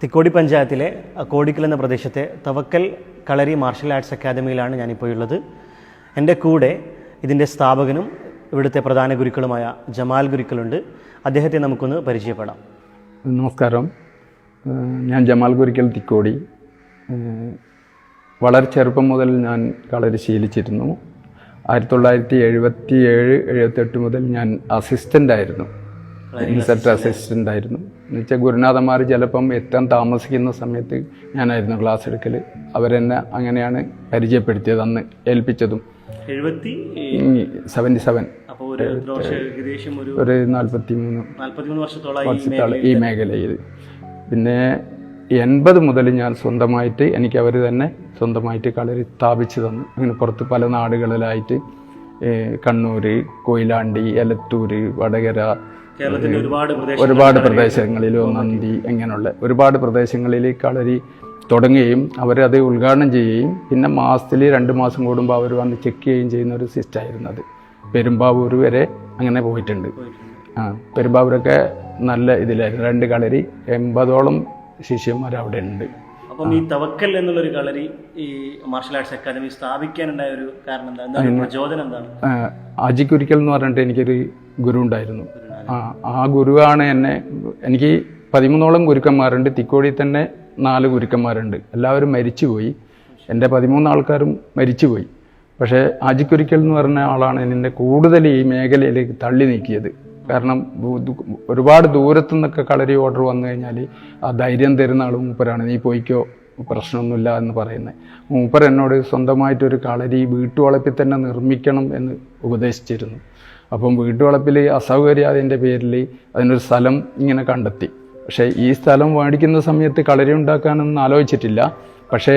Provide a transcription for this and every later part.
തിക്കോടി പഞ്ചായത്തിലെ കോടിക്കൽ എന്ന പ്രദേശത്തെ തവക്കൽ കളരി മാർഷൽ ആർട്സ് അക്കാദമിയിലാണ് ഞാനിപ്പോൾ ഉള്ളത്. എൻ്റെ കൂടെ ഇതിൻ്റെ സ്ഥാപകനും ഇവിടുത്തെ പ്രധാന ഗുരുക്കളുമായ ജമാൽ ഗുരുക്കളുണ്ട്. അദ്ദേഹത്തെ നമുക്കൊന്ന് പരിചയപ്പെടാം. നമസ്കാരം, ഞാൻ ജമാൽ ഗുരുക്കൽ തിക്കോടി. വളരെ ചെറുപ്പം മുതൽ ഞാൻ കളരി ശീലിച്ചിരുന്നു. 1977-78 മുതൽ ഞാൻ അസിസ്റ്റൻ്റായിരുന്നു, ഇൻസ്ട്രക്ടർ അസിസ്റ്റൻ്റായിരുന്നു. എന്നുവെച്ചാൽ ഗുരുനാഥന്മാർ ചിലപ്പം എത്താൻ താമസിക്കുന്ന സമയത്ത് ഞാനായിരുന്നു ക്ലാസ് എടുക്കൽ. അവരെന്നെ അങ്ങനെയാണ് പരിചയപ്പെടുത്തിയത്, അന്ന് ഏൽപ്പിച്ചതും. 77 ഒരു 43 വർഷത്തോളം ഈ മേഖലയിൽ. പിന്നെ 80 മുതൽ ഞാൻ സ്വന്തമായിട്ട്, എനിക്ക് അവർ തന്നെ സ്വന്തമായിട്ട് കളരി സ്ഥാപിച്ചു തന്നു. അങ്ങനെ പുറത്ത് പല നാടുകളിലായിട്ട്, കണ്ണൂർ, കൊയിലാണ്ടി, എലത്തൂർ, വടകര, ഒരുപാട് പ്രദേശങ്ങളിൽ, നന്ദി, ഇങ്ങനെയുള്ള ഒരുപാട് പ്രദേശങ്ങളിൽ കളരി തുടങ്ങുകയും അവരത് ഉദ്ഘാടനം ചെയ്യുകയും പിന്നെ മാസത്തിൽ 2 മാസം കൂടുമ്പോൾ അവർ വന്ന് ചെക്ക് ചെയ്യുകയും ചെയ്യുന്ന ഒരു സിസ്റ്റമായിരുന്നു അത്. പെരുമ്പാവൂർ വരെ അങ്ങനെ പോയിട്ടുണ്ട്. പെരുമ്പാവൂരൊക്കെ നല്ല ഇതിലായിരുന്നു. 2 കളരി, 80ഓളം ശിഷ്യന്മാർ അവിടെ ഉണ്ട്. അപ്പം ഈ തവക്കൽ എന്നുള്ളൊരു കളരി ഈ മാർഷൽ ആർട്സ് അക്കാദമി സ്ഥാപിക്കാനുണ്ടായ ഒരു കാരണം എന്താണ്, പ്രചോദനം എന്താണ്? ആജി കുരിക്കൽ എന്ന് പറഞ്ഞിട്ട് എനിക്കൊരു ഗുരു ഉണ്ടായിരുന്നു. ആ ഗുരുവാണ് എനിക്ക് 13ഓളം ഗുരുക്കന്മാരുണ്ട്. തിക്കോടി തന്നെ 4 ഗുരുക്കന്മാരുണ്ട്. എല്ലാവരും മരിച്ചുപോയി. എൻ്റെ 13 ആൾക്കാരും മരിച്ചുപോയി. പക്ഷേ ആജിക്കുരിക്കൽ എന്ന് പറഞ്ഞ ആളാണ് എന്നെ കൂടുതൽ ഈ മേഖലയിലേക്ക് തള്ളി നീക്കിയത്. കാരണം ഒരുപാട് ദൂരത്തു നിന്നൊക്കെ കളരി ഓർഡർ വന്നു കഴിഞ്ഞാൽ ആ ധൈര്യം തരുന്ന ആൾ മൂപ്പരാണ്. നീ പോയിക്കോ, പ്രശ്നമൊന്നുമില്ല എന്ന് പറയുന്നത്. മൂപ്പർ എന്നോട് സ്വന്തമായിട്ടൊരു കളരി വീട്ടുവളപ്പിൽ തന്നെ നിർമ്മിക്കണം എന്ന് ഉപദേശിച്ചിരുന്നു. അപ്പം വീട്ടുവളപ്പിൽ അസൗകര്യത്തിൻ്റെ പേരിൽ അതിനൊരു സ്ഥലം ഇങ്ങനെ കണ്ടെത്തി. പക്ഷേ ഈ സ്ഥലം മേടിക്കുന്ന സമയത്ത് കളരി ഉണ്ടാക്കാനൊന്നും ആലോചിച്ചിട്ടില്ല. പക്ഷേ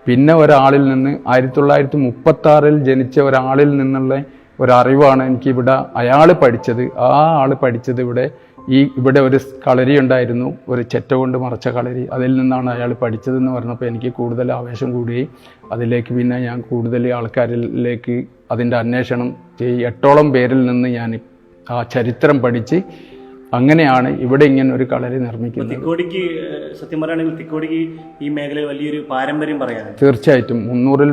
പിന്നെ ഒരാളിൽ നിന്ന് 1936 ജനിച്ച ഒരാളിൽ നിന്നുള്ള ഒരറിവാണ് എനിക്കിവിടെ അയാൾ പഠിച്ചത്. ആ ആൾ പഠിച്ചത് ഇവിടെ ഒരു കളരി ഉണ്ടായിരുന്നു, ഒരു ചെറ്റ കൊണ്ട് മറച്ച കളരി. അതിൽ നിന്നാണ് അയാൾ പഠിച്ചതെന്ന് പറഞ്ഞപ്പോൾ എനിക്ക് കൂടുതൽ ആവേശം കൂടുകയും അതിലേക്ക് പിന്നെ ഞാൻ കൂടുതൽ ആൾക്കാരിലേക്ക് അതിൻ്റെ അന്വേഷണം 8ഓളം പേരിൽ നിന്ന് ഞാൻ ആ ചരിത്രം പഠിച്ച് അങ്ങനെയാണ് ഇവിടെ ഇങ്ങനെ ഒരു കളരി നിർമ്മിക്കുന്നത്. തിക്കോടിക്ക് സത്യം പറയുകയാണെങ്കിൽ തിക്കോടിക്ക് ഈ മേഖലയിൽ വലിയൊരു പാരമ്പര്യം പറയാൻ തീർച്ചയായിട്ടും 300-ൽ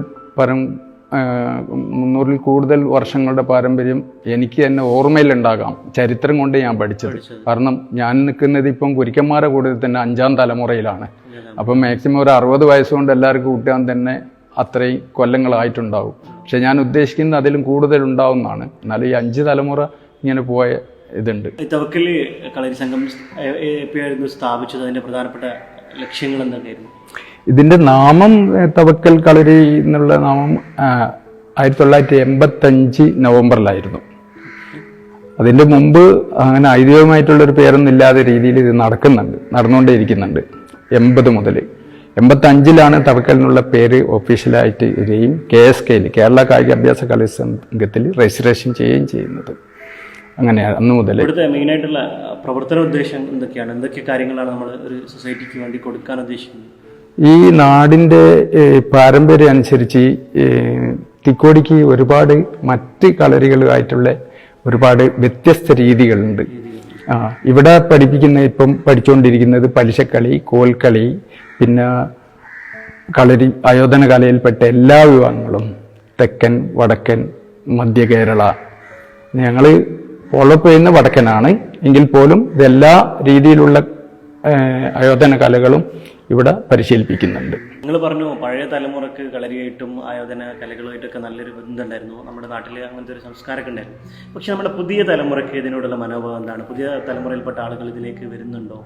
കൂടുതൽ വർഷങ്ങളുടെ പാരമ്പര്യം എനിക്ക് തന്നെ ഓർമ്മയിലുണ്ടാകാം. ചരിത്രം കൊണ്ട് ഞാൻ പഠിച്ചത്. കാരണം ഞാൻ നിൽക്കുന്നത് ഇപ്പം ഗുരുക്കന്മാരെ കൂടെ തന്നെ 5ാം തലമുറയിലാണ്. അപ്പം മാക്സിമം ഒരു 60 വയസ്സുകൊണ്ട് എല്ലാവർക്കും കൂട്ടാൻ തന്നെ അത്രയും കൊല്ലങ്ങളായിട്ടുണ്ടാവും. പക്ഷെ ഞാൻ ഉദ്ദേശിക്കുന്നത് അതിലും കൂടുതൽ ഉണ്ടാവുന്നതാണ്. എന്നാലും ഈ 5 തലമുറ ഇങ്ങനെ പോയ ഇതുണ്ട്. തവക്കൽ കളരി സംഘം എപ്പോഴായിരുന്നു സ്ഥാപിച്ചത്? അതിൻ്റെ പ്രധാനപ്പെട്ട ലക്ഷ്യങ്ങൾ എന്തൊക്കെയായിരുന്നു? ഇതിൻ്റെ നാമം തവക്കൽ കളരി എന്നുള്ള നാമം 1985 നവംബറിലായിരുന്നു. അതിൻ്റെ മുമ്പ് അങ്ങനെ ഐതിഹ്യമായിട്ടുള്ളൊരു പേരൊന്നും ഇല്ലാത്ത രീതിയിൽ ഇത് നടന്നുകൊണ്ടേയിരിക്കുന്നുണ്ട്. 80 മുതൽ 85ലാണ് തവക്കൽ എന്നുള്ള പേര് ഒഫീഷ്യലായിട്ട് ഇരിക്കുകയും KSKയിൽ കേരള കായിക അഭ്യാസ കളി സംഘത്തിൽ രജിസ്ട്രേഷൻ ചെയ്യുകയും ചെയ്യുന്നത്. അങ്ങനെയാണ് അന്ന് മുതൽ. ഇവിടുത്തെ മെയിനായിട്ടുള്ള പ്രവർത്തന ഉദ്ദേശം എന്തൊക്കെയാണ്? എന്തൊക്കെ കാര്യങ്ങളാണ് നമ്മൾ ഒരു സൊസൈറ്റിക്ക് വേണ്ടി കൊടുക്കാൻ ഉദ്ദേശിക്കുന്നത്? ഈ നാടിൻ്റെ പാരമ്പര്യം അനുസരിച്ച് തിക്കോടിക്ക് ഒരുപാട് മറ്റ് കളരികളുമായിട്ടുള്ള ഒരുപാട് വ്യത്യസ്ത രീതികളുണ്ട്. ഇവിടെ ഇപ്പം പഠിച്ചുകൊണ്ടിരിക്കുന്നത് പലിശക്കളി, കോൽക്കളി, പിന്നെ കളരി ആയോധന കലയിൽപ്പെട്ട എല്ലാ വിഭാഗങ്ങളും, തെക്കൻ, വടക്കൻ, മധ്യ കേരള. ഞങ്ങൾ ഫോളോ ചെയ്യുന്ന വടക്കനാണ് എങ്കിൽ പോലും ഇതെല്ലാ രീതിയിലുള്ള ആയോധന കലകളും ഇവിടെ പരിശീലിപ്പിക്കുന്നുണ്ട്. നിങ്ങൾ പറഞ്ഞു പഴയ തലമുറക്ക് കളരിയായിട്ടും ആയോധന കലകളുമായിട്ടൊക്കെ നല്ലൊരു ബന്ധമുണ്ടായിരുന്നു. നമ്മുടെ നാട്ടിൽ അങ്ങനത്തെ ഒരു സംസ്കാരമൊക്കെ ഉണ്ടായിരുന്നു. പക്ഷെ നമ്മുടെ പുതിയ തലമുറയ്ക്ക് ഇതിനോടുള്ള മനോഭാവം എന്താണ്? പുതിയ തലമുറയിൽപ്പെട്ട ആളുകൾ ഇതിലേക്ക് വരുന്നുണ്ടോ?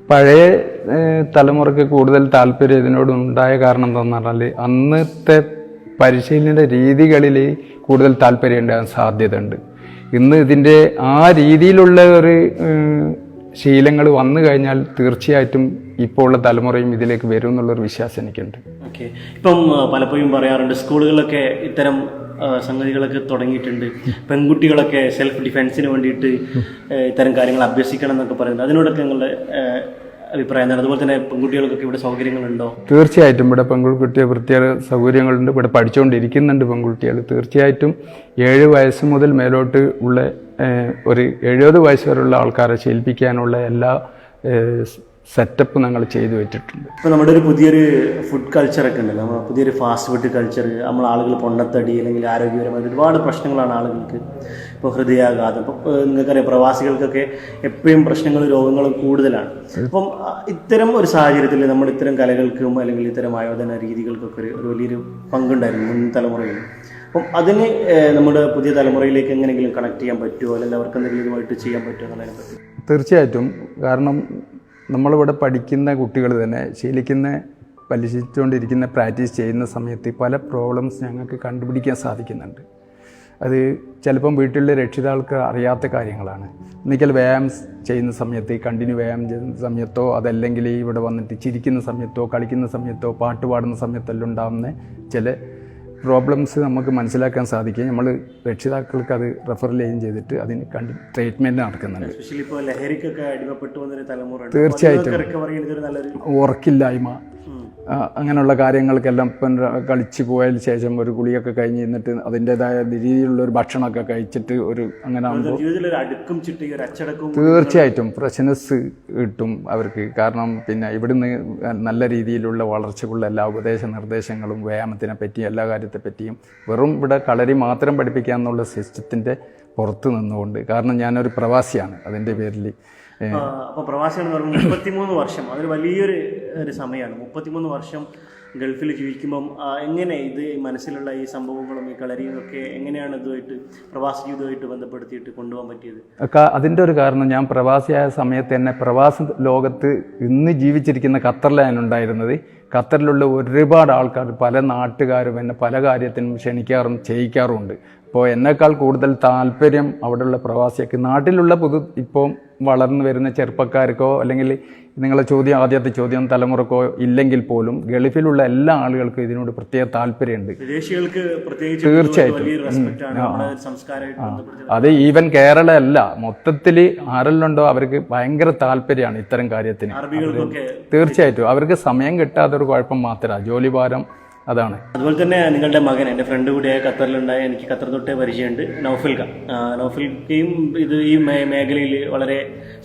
പഴയ തലമുറയ്ക്ക് കൂടുതൽ താല്പര്യം ഇതിനോടുണ്ടായ കാരണം എന്താണെന്ന് പറഞ്ഞാൽ അന്നത്തെ പരിശീലന രീതികളിൽ കൂടുതൽ താല്പര്യം ഉണ്ടാകാൻ സാധ്യതയുണ്ട്. ഇന്ന് ഇതിൻ്റെ ആ രീതിയിലുള്ള ഒരു ശീലങ്ങൾ വന്നു കഴിഞ്ഞാൽ തീർച്ചയായിട്ടും ഇപ്പോൾ ഉള്ള തലമുറയും ഇതിലേക്ക് വരും എന്നുള്ളൊരു വിശ്വാസം എനിക്കുണ്ട്. ഓക്കെ, ഇപ്പം പലപ്പോഴും പറയാറുണ്ട് സ്കൂളുകളിലൊക്കെ ഇത്തരം സംഗതികളൊക്കെ തുടങ്ങിയിട്ടുണ്ട്. പെൺകുട്ടികളൊക്കെ സെൽഫ് ഡിഫെൻസിന് വേണ്ടിയിട്ട് ഇത്തരം കാര്യങ്ങൾ അഭ്യസിക്കണം എന്നൊക്കെ പറയുന്നത്, അതിനോടൊക്കെ നിങ്ങളുടെ അഭിപ്രായം എന്താണ്? അതുപോലെ തന്നെ പെൺകുട്ടികൾക്കൊക്കെ ഇവിടെ സൗകര്യങ്ങളുണ്ടോ? തീർച്ചയായിട്ടും ഇവിടെ പെൺകുട്ടിയെ പ്രത്യേക സൗകര്യങ്ങളുണ്ട്. ഇവിടെ പഠിച്ചുകൊണ്ടിരിക്കുന്നുണ്ട് പെൺകുട്ടികൾ. തീർച്ചയായിട്ടും 7 വയസ്സ് മുതൽ മേലോട്ട് ഉള്ള ഒരു 70 വയസ്സ് വരെയുള്ള ആൾക്കാരെ ശീലിപ്പിക്കാനുള്ള എല്ലാ സെറ്റപ്പ് ഞങ്ങൾ ചെയ്തു വെച്ചിട്ടുണ്ട്. ഇപ്പോൾ നമ്മുടെ ഒരു പുതിയൊരു ഫുഡ് കൾച്ചറൊക്കെ ഉണ്ടല്ലോ, നമ്മൾ പുതിയൊരു ഫാസ്റ്റ് ഫുഡ് കൾച്ചർ, നമ്മൾ ആളുകൾ പൊണ്ണത്തടി അല്ലെങ്കിൽ ആരോഗ്യപരമായിട്ട് ഒരുപാട് പ്രശ്നങ്ങളാണ് ആളുകൾക്ക്. ഇപ്പോൾ ഹൃദയാഘാതം, ഇപ്പോൾ നിങ്ങൾക്കറിയാം പ്രവാസികൾക്കൊക്കെ എപ്പോഴും പ്രശ്നങ്ങളും രോഗങ്ങളും കൂടുതലാണ്. അപ്പം ഇത്തരം ഒരു സാഹചര്യത്തിൽ നമ്മൾ ഇത്തരം കലകൾക്കും അല്ലെങ്കിൽ ഇത്തരം ആയോധന രീതികൾക്കൊക്കെ ഒരു വലിയൊരു പങ്കുണ്ടായിരുന്നു മുൻ തലമുറയിൽ. അപ്പം അതിന് നമ്മുടെ പുതിയ തലമുറയിലേക്ക് എങ്ങനെയെങ്കിലും കണക്ട് ചെയ്യാൻ പറ്റുമോ, അല്ലെങ്കിൽ അവർക്ക് എന്തെങ്കിലും ഇതുമായിട്ട് ചെയ്യാൻ പറ്റുമോ എന്നുള്ളതിനെ പറ്റി? തീർച്ചയായിട്ടും. കാരണം നമ്മളിവിടെ പഠിക്കുന്ന കുട്ടികൾ തന്നെ പരിശീലിച്ചുകൊണ്ടിരിക്കുന്ന പ്രാക്ടീസ് ചെയ്യുന്ന സമയത്ത് പല പ്രോബ്ലംസ് ഞങ്ങൾക്ക് കണ്ടുപിടിക്കാൻ സാധിക്കുന്നുണ്ട്. അത് ചിലപ്പം വീട്ടിലെ രക്ഷിതാക്കൾക്ക് അറിയാത്ത കാര്യങ്ങളാണ്. ഒന്നിക്കൽ വ്യായാമം ചെയ്യുന്ന സമയത്ത്, കണ്ടിന്യൂ വ്യായാമം ചെയ്യുന്ന സമയത്തോ, അതല്ലെങ്കിൽ ഇവിടെ വന്നിട്ട് ചിരിക്കുന്ന സമയത്തോ, കളിക്കുന്ന സമയത്തോ, പാട്ട് പാടുന്ന സമയത്തെല്ലാം ഉണ്ടാകുന്ന ചില പ്രോബ്ലംസ് നമുക്ക് മനസ്സിലാക്കാൻ സാധിക്കും. നമ്മൾ രക്ഷിതാക്കൾക്ക് അത് റെഫർ ചെയ്തിട്ട് അതിന് ട്രീറ്റ്മെൻറ്റ് നടക്കുന്നുണ്ട്. തീർച്ചയായിട്ടും. ഉറക്കില്ലായ്മ, അങ്ങനെയുള്ള കാര്യങ്ങൾക്കെല്ലാം ഇപ്പം കളിച്ച് പോയതിന് ശേഷം ഒരു കുളിയൊക്കെ കഴിഞ്ഞ് എന്നിട്ട് അതിൻ്റെതായ രീതിയിലുള്ളൊരു ഭക്ഷണമൊക്കെ കഴിച്ചിട്ട് ഒരു അങ്ങനെ ആകുമ്പോൾ തീർച്ചയായിട്ടും ഫ്രഷ്നെസ് കിട്ടും അവർക്ക്. കാരണം പിന്നെ ഇവിടുന്ന് നല്ല രീതിയിലുള്ള വളർച്ചക്കുള്ള എല്ലാ നിർദ്ദേശങ്ങളും വ്യായാമത്തിനെ പറ്റിയും എല്ലാ കാര്യത്തെ പറ്റിയും വെറും ഇവിടെ കളരി മാത്രം പഠിപ്പിക്കുക എന്നുള്ള സിസ്റ്റത്തിൻ്റെ പുറത്ത് നിന്നുകൊണ്ട്, കാരണം ഞാനൊരു പ്രവാസിയാണ്, അതിൻ്റെ പേരിൽ. അപ്പോൾ പ്രവാസിയാണെന്ന് പറയുമ്പോൾ 33 വർഷം, അതൊരു വലിയൊരു സമയമാണ്. 33 വർഷം ഗൾഫിൽ ജീവിക്കുമ്പം എങ്ങനെ ഇത് മനസ്സിലുള്ള ഈ സംഭവങ്ങളും ഈ കളരിയും ഒക്കെ എങ്ങനെയാണ് ഇതുമായിട്ട് പ്രവാസ ജീവിതമായിട്ട് ബന്ധപ്പെടുത്തിയിട്ട് കൊണ്ടുപോകാൻ പറ്റിയത്? അതിൻ്റെ ഒരു കാരണം, ഞാൻ പ്രവാസിയായ സമയത്ത് തന്നെ പ്രവാസ ലോകത്ത് ഇന്ന് ജീവിച്ചിരിക്കുന്ന ഖത്തറിലാണ് ഉണ്ടായിരുന്നത്. ഖത്തറിലുള്ള ഒരുപാട് ആൾക്കാർ, പല നാട്ടുകാരും എന്നെ പല കാര്യത്തിനും ക്ഷണിക്കാറും ചെയ്യിക്കാറുമുണ്ട്. അപ്പോൾ എന്നെക്കാൾ കൂടുതൽ താല്പര്യം അവിടെയുള്ള പ്രവാസിയൊക്കെ, നാട്ടിലുള്ള ഇപ്പം വളർന്നു വരുന്ന ചെറുപ്പക്കാർക്കോ അല്ലെങ്കിൽ നിങ്ങളെ ആദ്യത്തെ ചോദ്യം തലമുറക്കോ ഇല്ലെങ്കിൽ പോലും ഗൾഫിലുള്ള എല്ലാ ആളുകൾക്കും ഇതിനോട് പ്രത്യേക താല്പര്യമുണ്ട്. തീർച്ചയായിട്ടും. അത് ഈവൻ കേരള അല്ല, മൊത്തത്തിൽ ആരെല്ലുണ്ടോ അവർക്ക് ഭയങ്കര താല്പര്യമാണ് ഇത്തരം കാര്യത്തിന്. തീർച്ചയായിട്ടും. അവർക്ക് സമയം കിട്ടാത്തൊരു കുഴപ്പം മാത്രമാണ് ജോലിഭാരം, അതാണ്. അതുപോലെ തന്നെ നിങ്ങളുടെ മകൻ, എൻ്റെ ഫ്രണ്ട് കൂടിയായ ഖത്തറിലുണ്ടായ, എനിക്ക് ഖത്തർ തൊട്ടേ പരിചയമുണ്ട്, നൗഫൽക്കയും ഈ മേഖലയിൽ വളരെ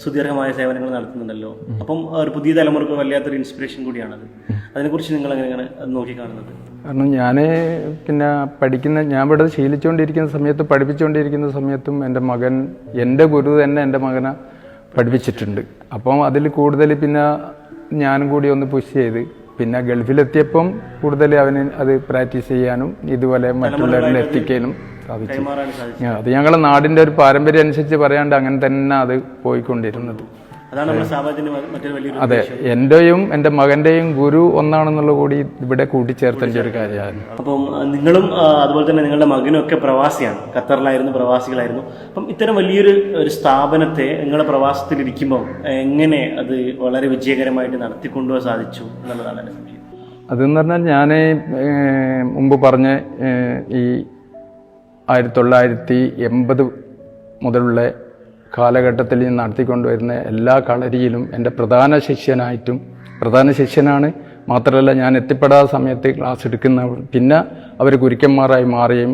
സുദീർഘമായ സേവനങ്ങൾ നടത്തുന്നുണ്ടല്ലോ. അപ്പം ഒരു പുതിയ തലമുറക്ക് വല്ലാത്തൊരു ഇൻസ്പിറേഷൻ കൂടിയാണത്. അതിനെക്കുറിച്ച് നിങ്ങൾ എങ്ങനെയാണ് അത് നോക്കിക്കാണുന്നത്? കാരണം ഞാൻ ഞാൻ ഇവിടെ ശീലിച്ചുകൊണ്ടിരിക്കുന്ന സമയത്ത്, പഠിപ്പിച്ചുകൊണ്ടിരിക്കുന്ന സമയത്തും എൻ്റെ ഗുരു തന്നെ എൻ്റെ മകനെ പഠിപ്പിച്ചിട്ടുണ്ട്. അപ്പം അതിൽ കൂടുതൽ പിന്നെ ഞാനും കൂടി ഒന്ന് പുഷ് ചെയ്ത്, പിന്നെ ഗൾഫിലെത്തിയപ്പം കൂടുതൽ അവന് അത് പ്രാക്ടീസ് ചെയ്യാനും ഇതുപോലെ മറ്റുള്ളവരിൽ എത്തിക്കാനും സാധിച്ചു. അത് ഞങ്ങളുടെ നാടിൻ്റെ ഒരു പാരമ്പര്യം അനുസരിച്ച് പറയാണ്ട് അങ്ങനെ തന്നെ അത് പോയിക്കൊണ്ടിരുന്നത്. അതെ, എൻ്റെയും എൻ്റെ മകൻ്റെയും ഗുരു ഒന്നാണെന്നുള്ള കൂടി ഇവിടെ കൂട്ടിച്ചേർത്തേണ്ട ഒരു കാര്യമാണ്. അപ്പം നിങ്ങളും അതുപോലെ തന്നെ നിങ്ങളുടെ മകനും ഒക്കെ പ്രവാസിയാണ്, ഖത്തറിലായിരുന്നു, പ്രവാസികളായിരുന്നു. അപ്പം ഇത്തരം വലിയൊരു സ്ഥാപനത്തെ നിങ്ങളുടെ പ്രവാസത്തിലിരിക്കുമ്പോൾ എങ്ങനെ അത് വളരെ വിജയകരമായിട്ട് നടത്തിക്കൊണ്ടുപോകാൻ സാധിച്ചു എന്നുള്ളതാണ് എൻ്റെ സംശയം. അതെന്ന് പറഞ്ഞാൽ ഞാൻ മുമ്പ് പറഞ്ഞ ഈ 1980 മുതലുള്ള കാലഘട്ടത്തിൽ ഞാൻ നടത്തിക്കൊണ്ടുവരുന്ന എല്ലാ കളരിയിലും എൻ്റെ പ്രധാന ശിഷ്യനാണ്. മാത്രമല്ല, ഞാൻ എത്തിപ്പെടാത്ത സമയത്ത് ക്ലാസ് എടുക്കുന്ന, പിന്നെ അവർ ഗുരുക്കന്മാരായി മാറുകയും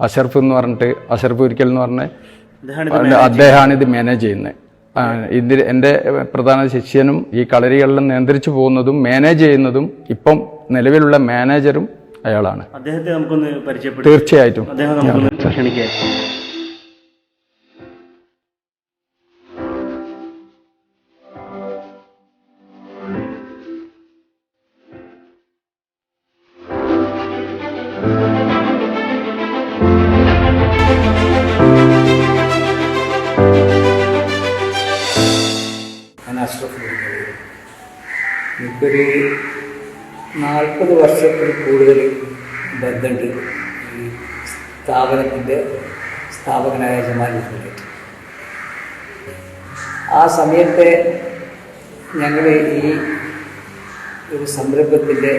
അഷറഫ് ഗുരുക്കൽ എന്ന് പറഞ്ഞ അദ്ദേഹമാണ് ഇത് മാനേജ് ചെയ്യുന്നത്. എൻ്റെ പ്രധാന ശിഷ്യനും ഈ കളരികളെല്ലാം നിയന്ത്രിച്ചു പോകുന്നതും മാനേജ് ചെയ്യുന്നതും ഇപ്പം നിലവിലുള്ള മാനേജറും അയാളാണ്. അദ്ദേഹത്തെ നമുക്കൊന്ന് പരിചയപ്പെടുത്താം. തീർച്ചയായിട്ടും. എനിക്കൊരു 40 വർഷത്തിൽ കൂടുതൽ ബന്ധമുണ്ട് ഈ സ്ഥാപനത്തിൻ്റെ സ്ഥാപകനായ ജമാലുദ്ദീനായിട്ട്. ആ സമയത്തെ ഞങ്ങൾ ഈ ഒരു സംരംഭത്തിൻ്റെ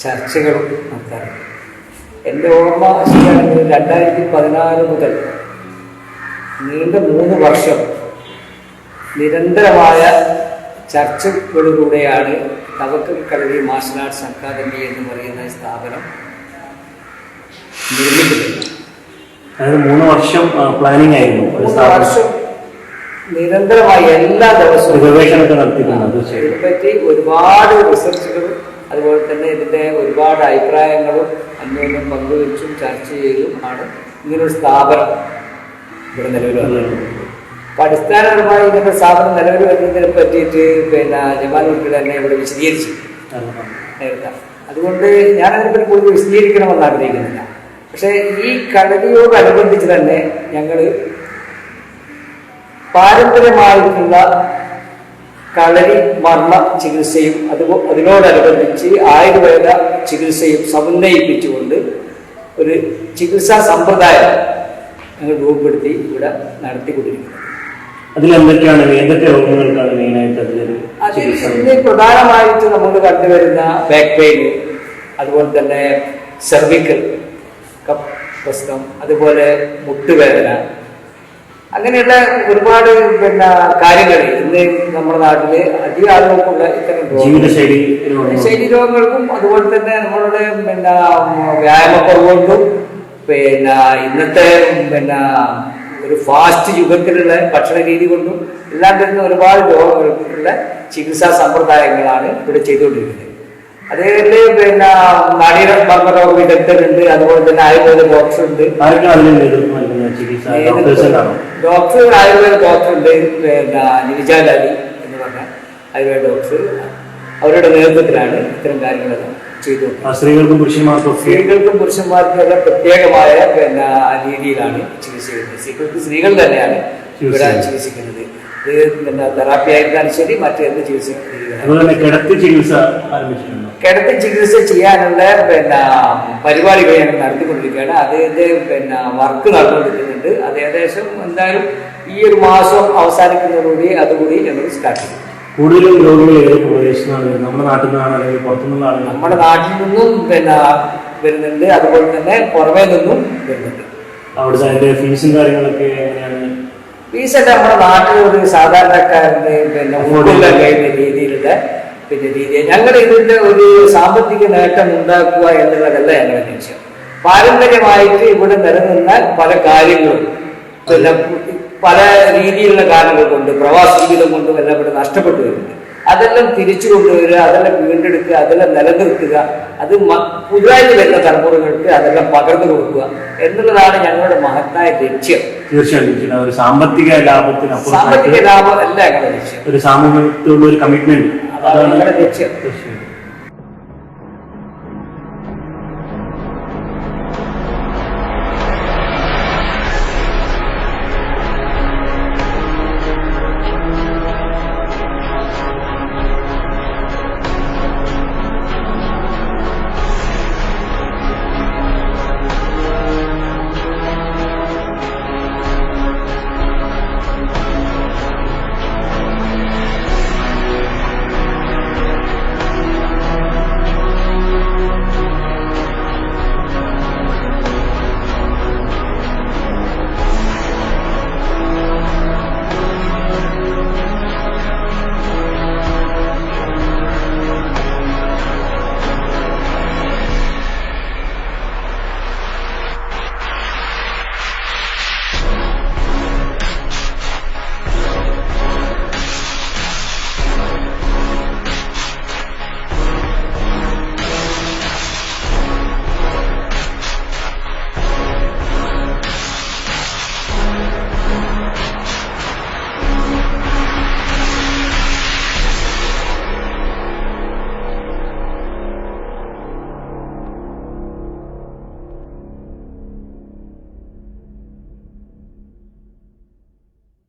ചർച്ചകൾ നടത്താറുണ്ട്. എൻ്റെ ഓർമ്മ ശരിയാണെങ്കിൽ 2016 മുതൽ നീണ്ട 3 വർഷം നിരന്തരമായ ചർച്ചകളിലൂടെയാണ് തവക്കൽ കളരി മാർഷൽ ആർട്സ് അക്കാദമി എന്ന് പറയുന്ന സ്ഥാപനം നിർമ്മിക്കുന്നത്. അതായത് 3 വർഷം പ്ലാനിങ് ആയിരുന്നു. 3 വർഷം നിരന്തരമായി എല്ലാ ദിവസവും ഗവേഷണമൊക്കെ നടത്തിയിട്ടുണ്ട്. ഇതിനെപ്പറ്റി ഒരുപാട് റിസർച്ചുകളും അതുപോലെ തന്നെ ഇതിൻ്റെ ഒരുപാട് അഭിപ്രായങ്ങളും അന്യോന്യം പങ്കുവെച്ചും ചർച്ച ചെയ്തും ആണ് ഇങ്ങനൊരു സ്ഥാപനം ഇവിടെ നിലവിൽ വന്നത്. അപ്പം അടിസ്ഥാനപരമായി ഇങ്ങനത്തെ സ്ഥാപനം നിലവിൽ വരുന്നതിനെ പറ്റിയിട്ട് ജമാൽ ഉൾപ്പെടെ തന്നെ ഇവിടെ വിശദീകരിച്ചു നേരത്തെ. അതുകൊണ്ട് ഞാനതിനെപ്പറ്റി കൂടുതൽ വിശദീകരിക്കണമെന്ന് ആഗ്രഹിക്കുന്നില്ല. പക്ഷേ ഈ കളരിയോടനുബന്ധിച്ച് തന്നെ ഞങ്ങൾ പാരമ്പര്യമായിട്ടുള്ള കളരി മർമ്മ ചികിത്സയും അതിനോടനുബന്ധിച്ച് ആയുർവേദ ചികിത്സയും സമന്വയിപ്പിച്ചുകൊണ്ട് ഒരു ചികിത്സാ സമ്പ്രദായം ഞങ്ങൾ രൂപപ്പെടുത്തി ഇവിടെ നടത്തിക്കൊണ്ടിരിക്കുന്നത്. അതിലെന്തൊക്കെയാണ് ഏതൊക്കെ രോഗങ്ങൾക്കാണ് മെയിനായിട്ട് അതിൽ പ്രധാനമായിട്ട് നമ്മൾ കണ്ടുവരുന്ന ബാക്ക് പെയിൻ, അതുപോലെ തന്നെ സെർവിക്കൽ കഫ് പ്രശ്നം, അതുപോലെ മുട്ടുവേദന, അങ്ങനെയുള്ള ഒരുപാട് കാര്യങ്ങൾ ഇന്ന് നമ്മുടെ നാട്ടില് അധികം ആളുകൾക്കുള്ള ഇത്തരം ശൈലി രോഗങ്ങൾക്കും അതുപോലെ തന്നെ നമ്മളുടെ വ്യായാമക്കുറവുകൊണ്ടും ഇന്നത്തെ ഒരു ഫാസ്റ്റ് യുഗത്തിലുള്ള ഭക്ഷണ രീതി കൊണ്ടും എല്ലാം വരുന്ന ഒരുപാട് രോഗങ്ങൾക്കുള്ള ചികിത്സാ സമ്പ്രദായങ്ങളാണ് ഇവിടെ ചെയ്തുകൊണ്ടിരിക്കുന്നത്. അതേപോലെ നാഡീമർമ്മരോഗ വിദഗ്ധരുണ്ട്, അതുപോലെ തന്നെ ആയുർവേദ ഡോക്ടറുണ്ട്, ഡോക്ടർ ആയുർവേദ ഡോക്ടറുണ്ട്, നിവിജാലാലി എന്ന് പറഞ്ഞ ആയുർവേദ ഡോക്ടർ, അവരുടെ നേതൃത്വത്തിലാണ് ഇത്തരം കാര്യങ്ങളെല്ലാം ചെയ്തുകൊണ്ടിരിക്കുന്നത്. സ്ത്രീകൾക്കും പുരുഷന്മാർക്കും പ്രത്യേകമായ രീതിയിലാണ് ചികിത്സ ചെയ്യുന്നത്. സ്ത്രീകൾ തന്നെയാണ് ഇവിടെ ചികിത്സിക്കുന്നത്. ഇത് തെറാപ്പി ആയിരുന്നാലും ശരി, മറ്റെന്ത് ചികിത്സ കിടത്തി ചികിത്സ ചെയ്യാനുള്ള പരിപാടികൾ ഞങ്ങൾ നടത്തിക്കൊണ്ടിരിക്കുകയാണ്. അതിന്റെ വർക്ക് നടന്നുകൊണ്ടിരിക്കുന്നുണ്ട്. അത് ഏകദേശം എന്തായാലും ഈ ഒരു മാസം അവസാനിക്കുന്നതോടുകൂടി അതുകൂടി ഞങ്ങൾ സ്റ്റാർട്ട് ചെയ്യും. കൂടുതലും രോഗികൾ ഏതൊക്കെ പ്രദേശത്താണ്? നമ്മുടെ നാട്ടിൽ നിന്നാണ് അല്ലെങ്കിൽ പുറത്തുനിന്നാണ്? നമ്മുടെ നാട്ടിൽ നിന്നും വരുന്നുണ്ട്, അതുപോലെ തന്നെ പുറമേ നിന്നും വരുന്നുണ്ട്. അവിടുത്തെ അതിന്റെ ഫീസും കാര്യങ്ങളൊക്കെ എങ്ങനെയാണ്? ഫീസൊക്കെ നമ്മുടെ നാട്ടിൽ ഒരു സാധാരണക്കാരന് ഉൾക്കൊള്ളാൻ കഴിയുന്ന രീതിയിലുള്ള രീതി. ഞങ്ങൾ ഇതിന്റെ ഒരു സാമ്പത്തിക നേട്ടം ഉണ്ടാക്കുക എന്നുള്ളതല്ല ഞങ്ങളുടെ ലക്ഷ്യം. പാരമ്പര്യമായിട്ട് ഇവിടെ നിലനിന്ന പല കാര്യങ്ങളും പല രീതിയിലുള്ള കാരണങ്ങൾ കൊണ്ട്, പ്രവാസ ജീവിതം കൊണ്ടും എല്ലാം ഇവിടെ നഷ്ടപ്പെട്ടു വരുന്നുണ്ട്. അതെല്ലാം തിരിച്ചു കൊണ്ടുവരിക, അതെല്ലാം വീണ്ടെടുക്കുക, അതെല്ലാം നിലനിർത്തുക, അത് പുതുതായി വരുന്ന തലമുറകൾക്ക് അതെല്ലാം പകർന്നു കൊടുക്കുക എന്നുള്ളതാണ് ഞങ്ങളുടെ മഹത്തായ ലക്ഷ്യം. തീർച്ചയായിട്ടും ഒരു സാമ്പത്തിക ലാഭത്തിന് സാമ്പത്തിക ലാഭം അല്ല ഞങ്ങളുടെ ലക്ഷ്യം, ഒരു സാമൂഹികത്തോടുള്ള ഒരു കമ്മിറ്റ്മെന്റ്, അതാണ് ഞങ്ങളുടെ ലക്ഷ്യം.